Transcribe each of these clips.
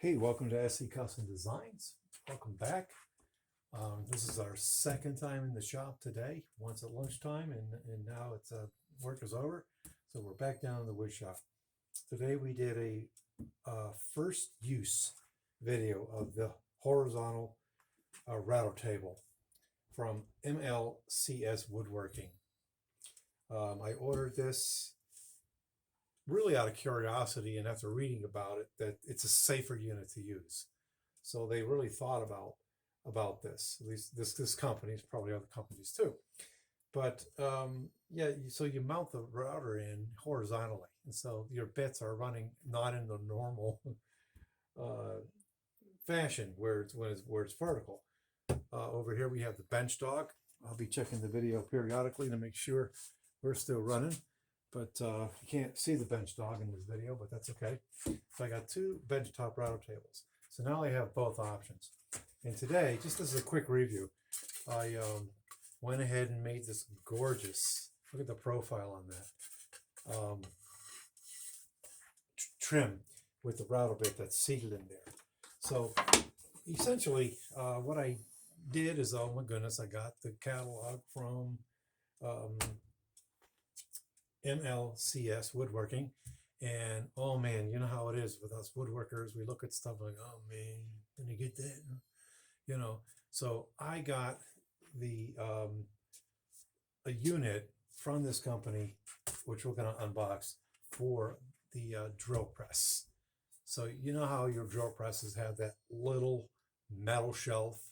Hey, welcome to SC Custom Designs. Welcome back. This is our second time in the shop today, once at lunchtime, and now it's work is over. So we're back down in the wood shop. Today we did a first use video of the horizontal rattle table from MLCS Woodworking. I ordered this really out of curiosity, and after reading about it, that it's a safer unit to use. So they really thought about this. At least this company, is probably other companies too. But yeah, so you mount the router in horizontally, and so your bits are running not in the normal fashion where it's vertical. Over here we have the bench dog. I'll be checking the video periodically to make sure we're still running. But you can't see the bench dog in this video, but that's okay. So I got two benchtop router tables. So now I have both options. And today, just as a quick review, I went ahead and made this gorgeous, look at the profile on that, trim with the router bit that's seated in there. So essentially, what I did is, oh my goodness, I got the catalog from MLCS Woodworking, and oh man, you know how it is with us woodworkers. We look at stuff like, oh man, did I get that? You know, so I got the a unit from this company, which we're going to unbox, for the drill press. So you know how your drill presses have that little metal shelf,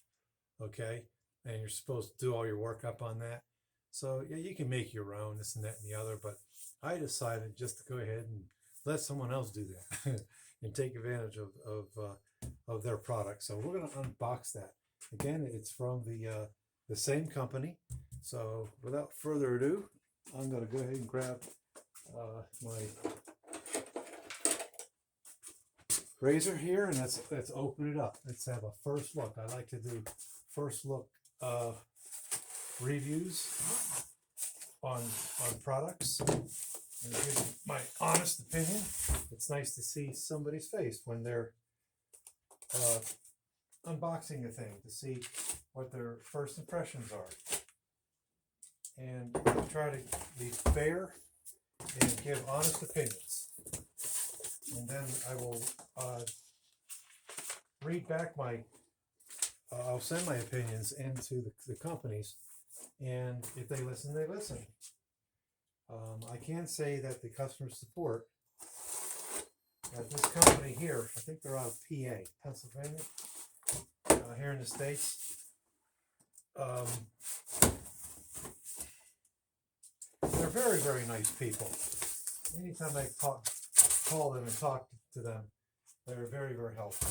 okay, and you're supposed to do all your work up on that. So yeah, you can make your own, this and that and the other, but I decided just to go ahead and let someone else do that and take advantage of their product. So we're going to unbox that. Again, it's from the same company. So without further ado, I'm going to go ahead and grab my razor here, and let's open it up. Let's have a first look. I like to do first look reviews on products and give my honest opinion. It's nice to see somebody's face when they're unboxing a thing, to see what their first impressions are, and try to be fair and give honest opinions. And then I will read back my I'll send my opinions into the companies, and if they listen, they listen. I can say that the customer support at this company here, I think they're out of PA, Pennsylvania, here in the States. They're very, very nice people. Anytime I call them and talk to them, they're very, very helpful.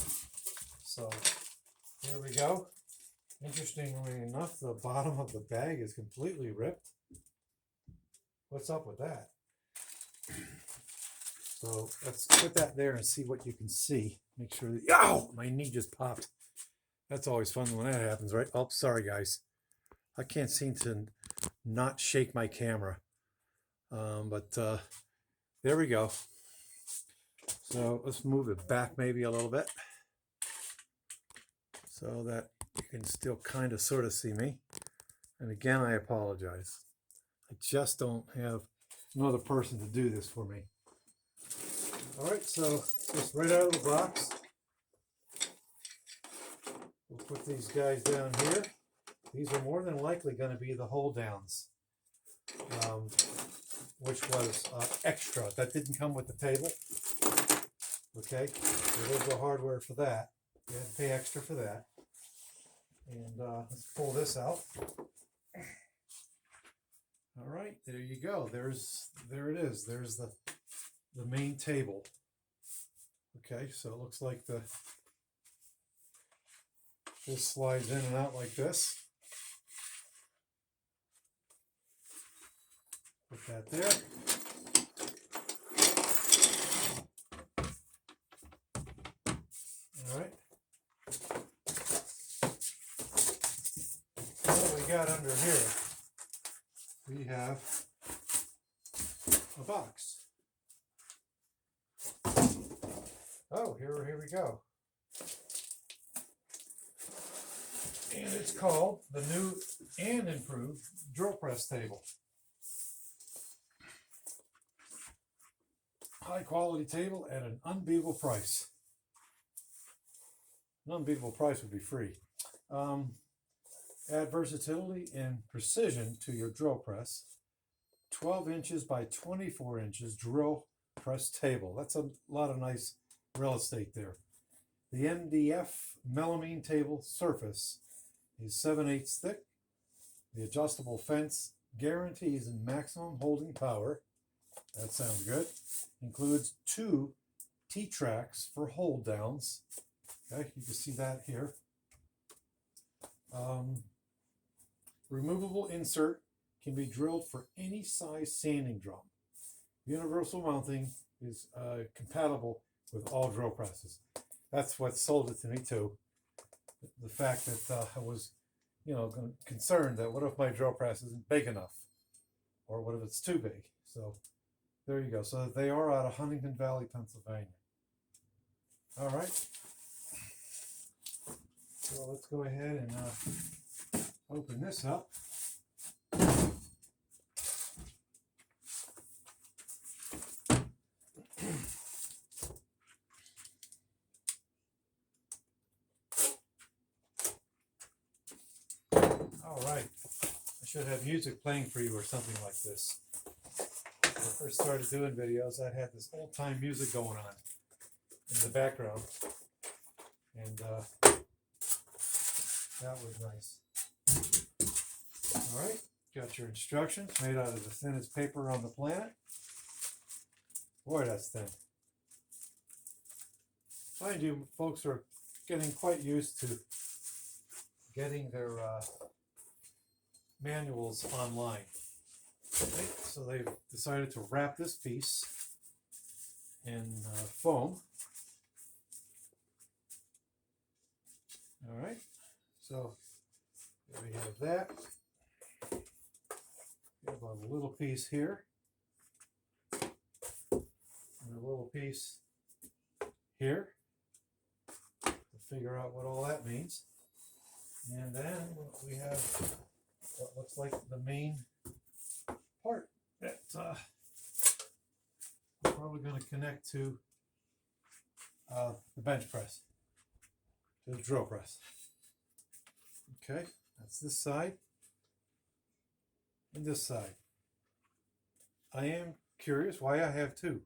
So here we go. Interestingly enough, the bottom of the bag is completely ripped. What's up with that? So let's put that there and see what you can see. Make sure that, ow, my knee just popped. That's always fun when that happens, right? Oh, sorry guys. I can't seem to not shake my camera. But there we go. So let's move it back maybe a little bit so that you can still kind of sort of see me. And again, I apologize. I just don't have another person to do this for me. All right, so just right out of the box, we'll put these guys down here. These are more than likely going to be the hold downs, which was extra. That didn't come with the table. Okay, so there's the hardware for that. You have to pay extra for that. And let's pull this out. All right, there you go. There it is. There's the main table. Okay, so it looks like this slides in and out like this. Put that there. All right. What we got under here, we have a box. Oh, here we go. And it's called the new and improved drill press table. High quality table at an unbeatable price. An unbeatable price would be free. Add versatility and precision to your drill press. 12 inches by 24 inches drill press table. That's a lot of nice real estate there. The MDF melamine table surface is 7/8 thick. The adjustable fence guarantees maximum holding power. That sounds good. Includes 2 T-tracks for hold downs. Okay, you can see that here. Removable insert can be drilled for any size sanding drum. Universal mounting is compatible with all drill presses. That's what sold it to me too. The fact that I was, concerned that what if my drill press isn't big enough, or what if it's too big? So there you go. So they are out of Huntington Valley, Pennsylvania. All right. So let's go ahead and open this up. All right. I should have music playing for you or something like this. When I first started doing videos, I had this old-time music going on in the background. And that was nice. All right, got your instructions made out of the thinnest paper on the planet. Boy, that's thin. Mind you, folks are getting quite used to getting their manuals online. Okay, so they've decided to wrap this piece in foam. All right, so there we have that. We have a little piece here, and a little piece here to figure out what all that means. And then we have what looks like the main part that I'm probably going to connect to the bench press, to the drill press. Okay, that's this side and this side. I am curious why I have 2.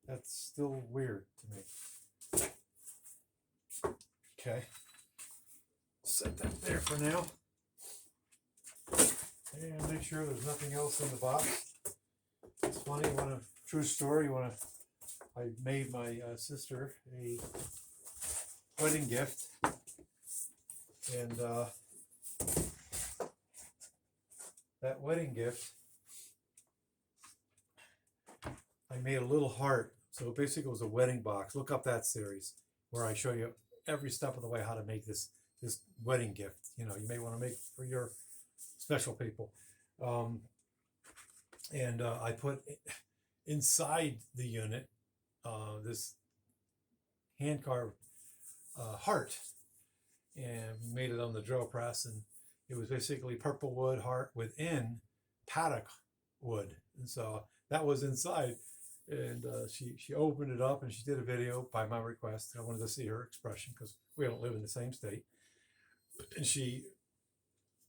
That's still weird to me. Okay, set that there for now. And make sure there's nothing else in the box. It's funny, true story, I made my sister a wedding gift, and that wedding gift, I made a little heart. So basically it was a wedding box. Look up that series where I show you every step of the way how to make this wedding gift. You may want to make for your special people. And I put inside the unit this hand carved heart, and made it on the drill press, and it was basically purple wood heart within paddock wood, and so that was inside. And she opened it up and she did a video by my request. I wanted to see her expression because we don't live in the same state. And she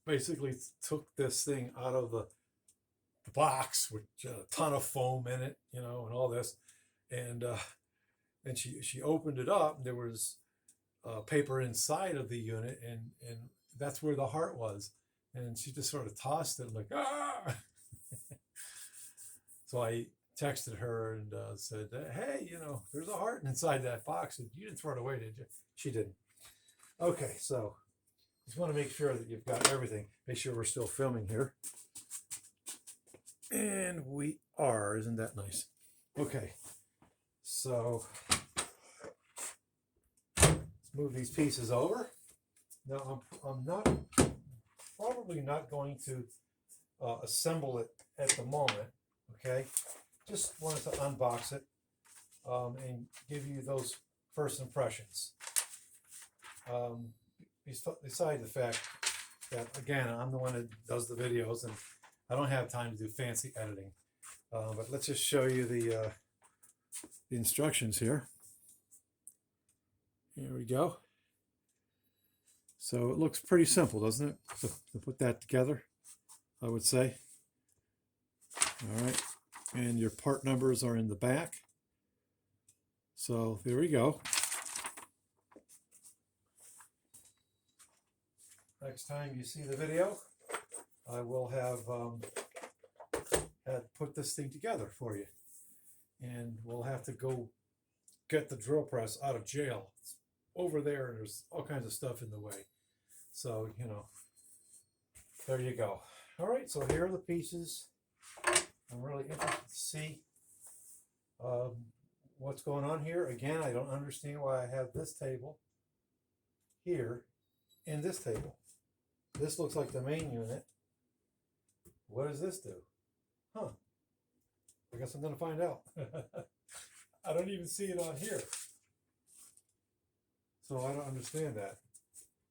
basically took this thing out of the box with a ton of foam in it, and all this. And she opened it up, and there was paper inside of the unit, and that's where the heart was. And she just sort of tossed it like, ah! So I texted her and said, hey, there's a heart inside that box. And you didn't throw it away, did you? She didn't. Okay, so just want to make sure that you've got everything. Make sure we're still filming here. And we are. Isn't that nice? Okay, so let's move these pieces over. Now I'm probably not going to assemble it at the moment. Okay, just wanted to unbox it and give you those first impressions. beside the fact that, again, I'm the one that does the videos and I don't have time to do fancy editing. But let's just show you the instructions here. Here we go. So it looks pretty simple, doesn't it? To put that together, I would say. All right. And your part numbers are in the back. So there we go. Next time you see the video, I will have put this thing together for you. And we'll have to go get the drill press out of jail. It's over there, and there's all kinds of stuff in the way. So, you know, there you go. All right, so here are the pieces. I'm really interested to see what's going on here. Again, I don't understand why I have this table here and this table. This looks like the main unit. What does this do? Huh. I guess I'm going to find out. I don't even see it on here. So I don't understand that.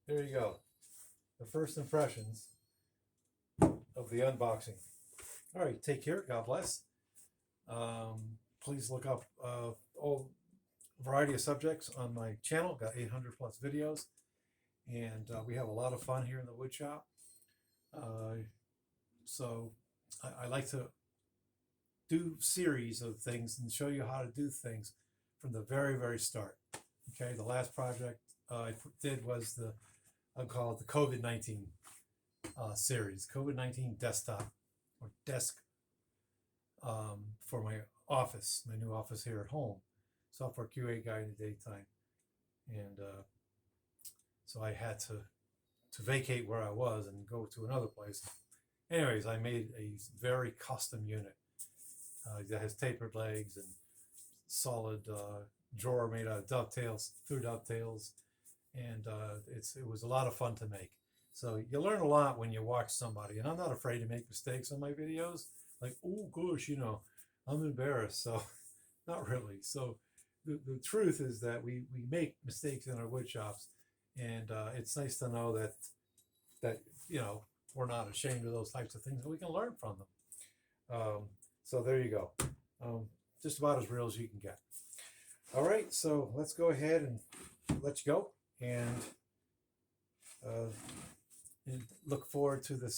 There you go. The first impressions of the unboxing. All right, take care. God bless. Please look up all variety of subjects on my channel. Got 800 plus videos. And we have a lot of fun here in the wood shop. So I like to do series of things and show you how to do things from the very, very start. Okay, the last project I did was I'll call it the COVID-19 series, COVID-19 desktop or desk for my office, my new office here at home, software QA guy in the daytime. And so I had to vacate where I was and go to another place. Anyways, I made a very custom unit that has tapered legs and solid drawer made out of dovetails, through dovetails, and it was a lot of fun to make. So you learn a lot when you watch somebody, and I'm not afraid to make mistakes on my videos. Like, oh gosh, you know, I'm embarrassed. So not really. So the truth is that we make mistakes in our wood shops, and it's nice to know that you know, we're not ashamed of those types of things, and we can learn from them. So there you go. Just about as real as you can get. All right, so let's go ahead and let you go, and look forward to the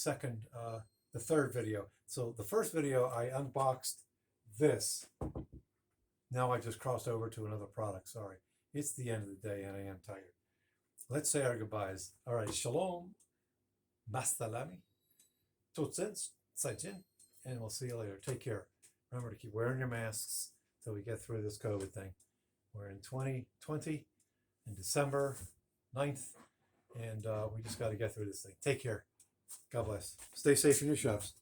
third video. So the first video, I unboxed this. Now I just crossed over to another product. Sorry, it's the end of the day, and I am tired. Let's say our goodbyes. All right, shalom, mastalami, totsens, saijin, and we'll see you later. Take care. Remember to keep wearing your masks till we get through this COVID thing. We're in 2020, in December 9th, and we just got to get through this thing. Take care. God bless. Stay safe in your shops.